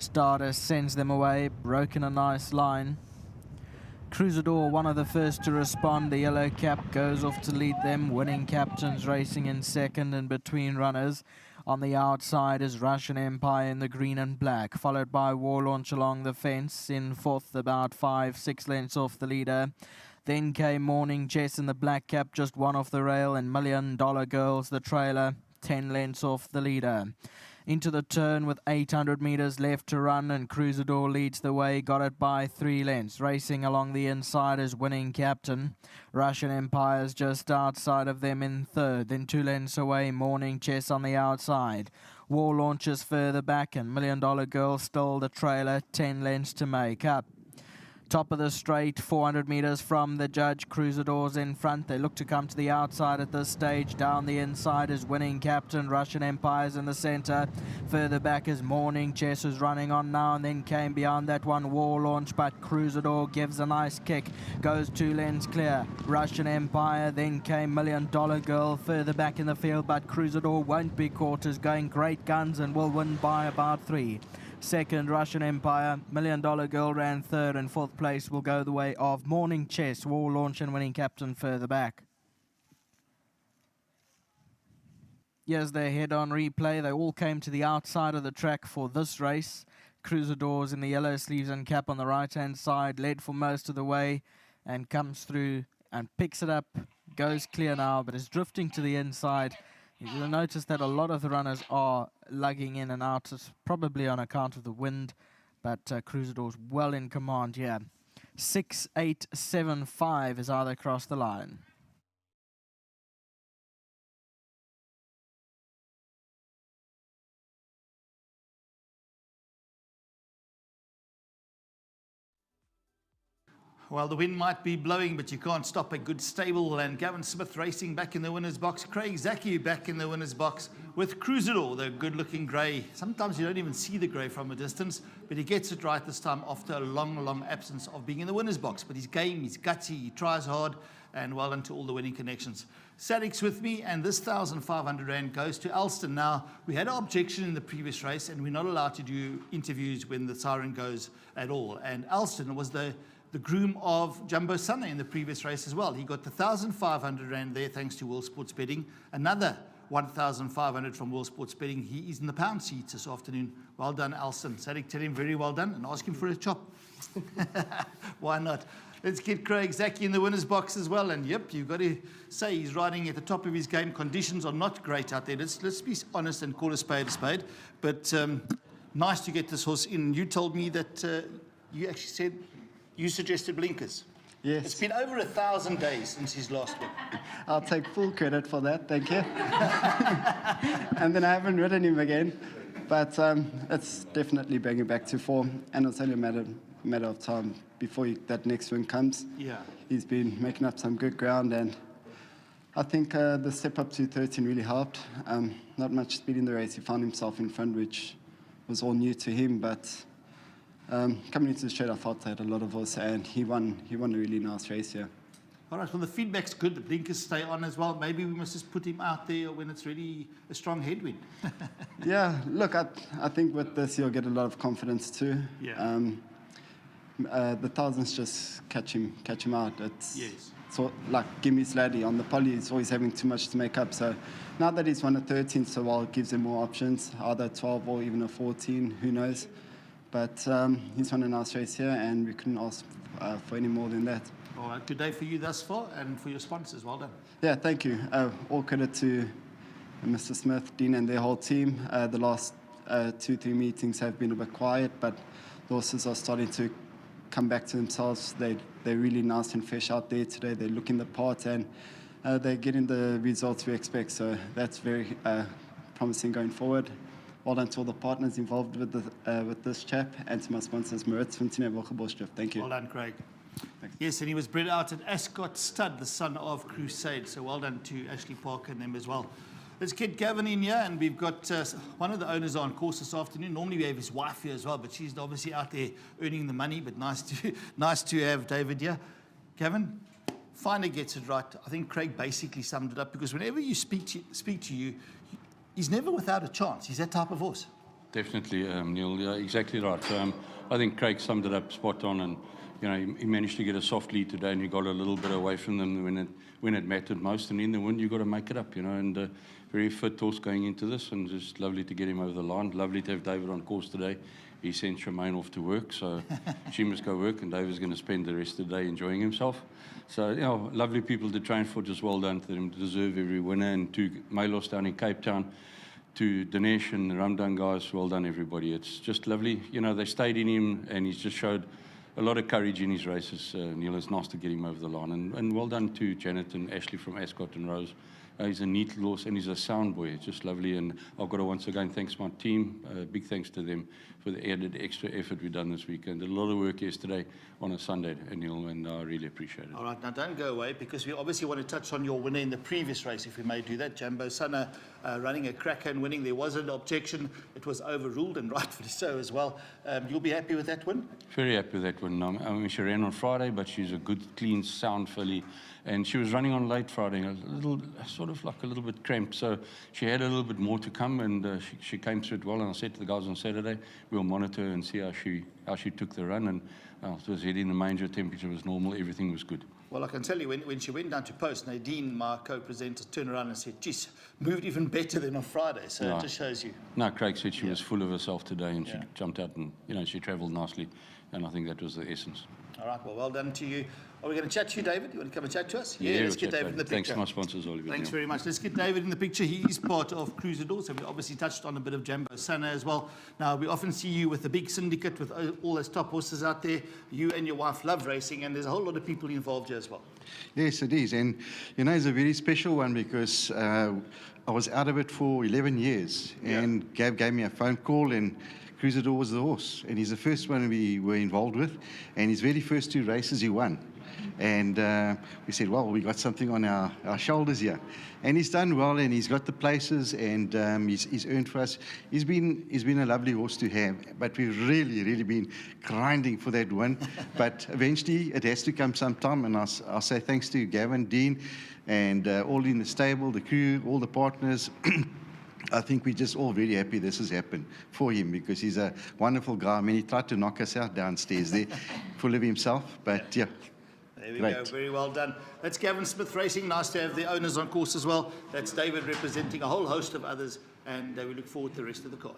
Starter sends them away, broken a nice line. Cruzador, one of the first to respond. The yellow cap goes off to lead them. Winning Captains racing in second and between runners. On the outside is Russian Empire in the green and black, followed by War Launch along the fence. In fourth, about 5-6 lengths off the leader. Then came Morning Chess in the black cap, just one off the rail, and $1 Million Girls, the trailer, 10 lengths off the leader. Into the turn with 800 metres left to run, and Cruzador leads the way, got it by 3 lengths. Racing along the inside is Winning Captain. Russian Empire's just outside of them in third. Then 2 lengths away, Morning Chess on the outside. War Launches further back, and $1 Million Girl stole the trailer, 10 lengths to make up. Top of the straight, 400 metres from the judge. Cruzador's in front. They look to come to the outside at this stage. Down the inside is Winning Captain. Russian Empire's in the centre. Further back is Morning Chess, who's running on now, and then came beyond that one War Launch, but Cruzador gives a nice kick. Goes 2 lengths clear. Russian Empire, then came $1 Million Girl further back in the field, but Cruzador won't be caught, is going great guns and will win by about 3. Second, Russian Empire. $1 Million Girl ran third, and fourth place will go the way of Morning Chess, War Launch and Winning Captain further back. Here's their head-on replay. They all came to the outside of the track for this race. Cruzador's in the yellow sleeves and cap on the right-hand side, led for most of the way and comes through and picks it up, goes clear now, but is drifting to the inside. You'll notice that a lot of the runners are lugging in and out, probably on account of the wind, but Cruzador's well in command here. 6-8-7-5 is how they cross the line. Well, the wind might be blowing, but you can't stop a good stable. And Gavin Smith racing back in the winner's box. Craig Zaki back in the winner's box with Cruzador, the good-looking grey. Sometimes you don't even see the grey from a distance, but he gets it right this time after a long, long absence of being in the winner's box. But he's game, he's gutsy, he tries hard, and well done to all the winning connections. Sadik's with me, and this 1,500 Rand goes to Alston. Now, we had an objection in the previous race, and we're not allowed to do interviews when the siren goes at all. And Alston was the groom of Jumbo Sunday in the previous race as well. He got the 1,500 Rand there thanks to World Sports Betting. Another 1,500 from World Sports Betting. He is in the pound seats this afternoon. Well done, Alston. Sadik, tell him very well done and ask him for a chop. Why not? Let's get Craig Zaki in the winner's box as well. And yep, you've got to say he's riding at the top of his game. Conditions are not great out there. Let's be honest and call a spade a spade. But nice to get this horse in. You told me that you actually said you suggested blinkers. Yes. It's been over 1,000 days since his last one. I'll take full credit for that, thank you. And then I haven't ridden him again. But it's definitely bringing back to form. And it's only a matter of time before that next one comes. Yeah. He's been making up some good ground, and I think the step up to 13 really helped. Not much speed in the race. He found himself in front, which was all new to him, but coming into the straight, I thought I had a lot of us, and he won a really nice race here. All right, well, the feedback's good. The blinkers stay on as well. Maybe we must just put him out there when it's really a strong headwind. Yeah, look, I think with this he'll get a lot of confidence too. Yeah. The thousands just catch him out. Yes. So like Gimme Sladdy on the poly, he's always having too much to make up. So now that he's won a 13, so while it gives him more options, either 12 or even a 14, who knows. But he's won a nice race here, and we couldn't ask for any more than that. All right, good day for you thus far, and for your sponsors. Well done. Yeah, thank you. All credit to Mr. Smith, Dean, and their whole team. The last 2-3 meetings have been a bit quiet, but the horses are starting to come back to themselves. They're really nice and fresh out there today. They're looking the part, and they're getting the results we expect. So that's very promising going forward. Well done to all the partners involved with this chap, and to my sponsors, Maritz van Tinne. Thank you. Well done, Craig. Thanks. Yes, and he was bred out at Ascot Stud, the son of Crusade. So well done to Ashley Parker and them as well. Let's get Gavin in here, and we've got one of the owners on course this afternoon. Normally we have his wife here as well, but she's obviously out there earning the money. But nice to have David here. Gavin, finally gets it right. I think Craig basically summed it up, because whenever you speak to you, he's never without a chance. He's that type of horse. Definitely, Neil. Yeah, exactly right. I think Craig summed it up spot on, and he managed to get a soft lead today, and he got a little bit away from them when it mattered most. And in the wind, you got to make it up, And very fit horse going into this, and just lovely to get him over the line. Lovely to have David on course today. He sent Shemaine off to work, so she must go work, and David's going to spend the rest of the day enjoying himself. So, lovely people to train for. Just well done to them. Deserve every winner. And to Melos down in Cape Town, to Dinesh and the Ramdan guys, well done, everybody. It's just lovely. They stayed in him, and he's just showed a lot of courage in his races. Neil, it's nice to get him over the line. And well done to Janet and Ashley from Ascot and Rose. He's a neat little horse, and he's a sound boy. It's just lovely. And I've got to once again thanks my team. Big thanks to them for the added extra effort we've done this weekend. A lot of work yesterday on a Sunday, Neil, and I really appreciate it. All right, now don't go away, because we obviously want to touch on your winner in the previous race, if we may do that. Jambo Sana running a cracker and winning. There was an objection. It was overruled, and rightfully so as well. You'll be happy with that win? Very happy with that win. I mean, she ran on Friday, but she's a good, clean, sound filly. And she was running on late Friday, a little, sort of like a little bit cramped. So she had a little bit more to come, and she came through it well. And I said to the guys on Saturday, we'll monitor and see how she took the run. And it was heading the manger, temperature was normal, everything was good. Well, I can tell you, when she went down to post, Nadine, my co-presenter, turned around and said, geez, moved even better than on Friday. So it just shows you. No, Craig said she was full of herself today, and she jumped out, and, she travelled nicely. And I think that was the essence. All right, well done to you. Are we going to chat to you, David? You want to come and chat to us? Yeah, let's get David in the picture. Thanks to my sponsors, Oliver. Thanks very much. Let's get David in the picture. He is part of Cruzador, so we obviously touched on a bit of Jambo Sana as well. Now, we often see you with the big syndicate with all those top horses out there. You and your wife love racing, and there's a whole lot of people involved here as well. Yes, it is. And, it's a very special one, because I was out of it for 11 years, and Gav gave me a phone call, and Cruzador was the horse, and he's the first one we were involved with, and his very first 2 races he won. And we said, well, we got something on our shoulders here. And he's done well, and he's got the places, and he's earned for us. He's been a lovely horse to have, but we've really, really been grinding for that win. But eventually it has to come sometime, and I'll say thanks to Gavin, Dean, and all in the stable, the crew, all the partners. I think we're just all very happy this has happened for him, because he's a wonderful guy. I mean, he tried to knock us out downstairs there, full of himself, but yeah. There we go. Very well done. That's Gavin Smith Racing. Nice to have the owners on course as well. That's David representing a whole host of others, and we look forward to the rest of the card.